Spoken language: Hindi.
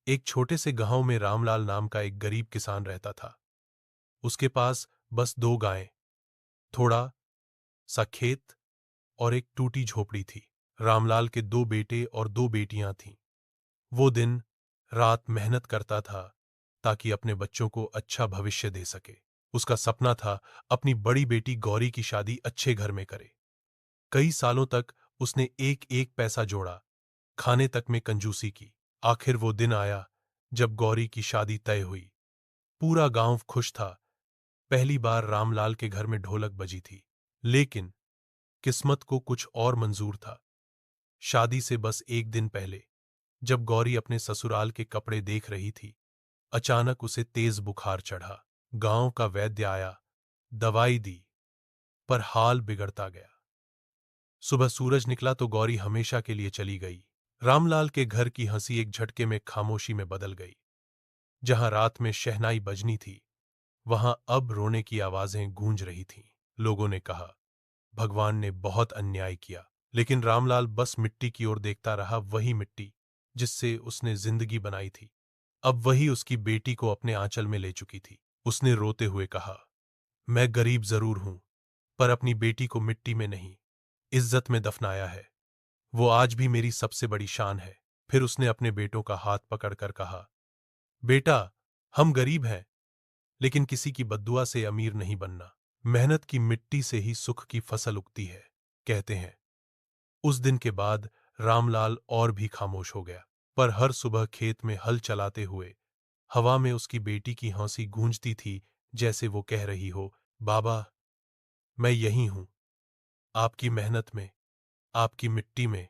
एक छोटे से गांव में रामलाल नाम का एक गरीब किसान रहता था। उसके पास बस दो गायें, थोड़ा सा खेत और एक टूटी झोपड़ी थी। रामलाल के दो बेटे और दो बेटियां थीं। वो दिन रात मेहनत करता था ताकि अपने बच्चों को अच्छा भविष्य दे सके। उसका सपना था अपनी बड़ी बेटी गौरी की शादी अच्छे घर में करे। कई सालों तक उसने एक एक पैसा जोड़ा, खाने तक में कंजूसी की। आखिर वो दिन आया जब गौरी की शादी तय हुई। पूरा गांव खुश था। पहली बार रामलाल के घर में ढोलक बजी थी। लेकिन किस्मत को कुछ और मंजूर था। शादी से बस एक दिन पहले, जब गौरी अपने ससुराल के कपड़े देख रही थी, अचानक उसे तेज बुखार चढ़ा। गांव का वैद्य आया, दवाई दी, पर हाल बिगड़ता गया। सुबह सूरज निकला तो गौरी हमेशा के लिए चली गई। रामलाल के घर की हंसी एक झटके में खामोशी में बदल गई। जहां रात में शहनाई बजनी थी, वहां अब रोने की आवाजें गूंज रही थीं। लोगों ने कहा, भगवान ने बहुत अन्याय किया। लेकिन रामलाल बस मिट्टी की ओर देखता रहा, वही मिट्टी जिससे उसने जिंदगी बनाई थी। अब वही उसकी बेटी को अपने आंचल में ले चुकी थी। उसने रोते हुए कहा, मैं गरीब जरूर हूं, पर अपनी बेटी को मिट्टी में नहीं, इज्जत में दफनाया है। वो आज भी मेरी सबसे बड़ी शान है। फिर उसने अपने बेटों का हाथ पकड़कर कहा, बेटा, हम गरीब हैं, लेकिन किसी की बद्दुआ से अमीर नहीं बनना। मेहनत की मिट्टी से ही सुख की फसल उगती है, कहते हैं। उस दिन के बाद रामलाल और भी खामोश हो गया। पर हर सुबह खेत में हल चलाते हुए हवा में उसकी बेटी की हंसी गूंजती थी, जैसे वो कह रही हो, बाबा, मैं यही हूं, आपकी मेहनत में, आपकी मिट्टी में।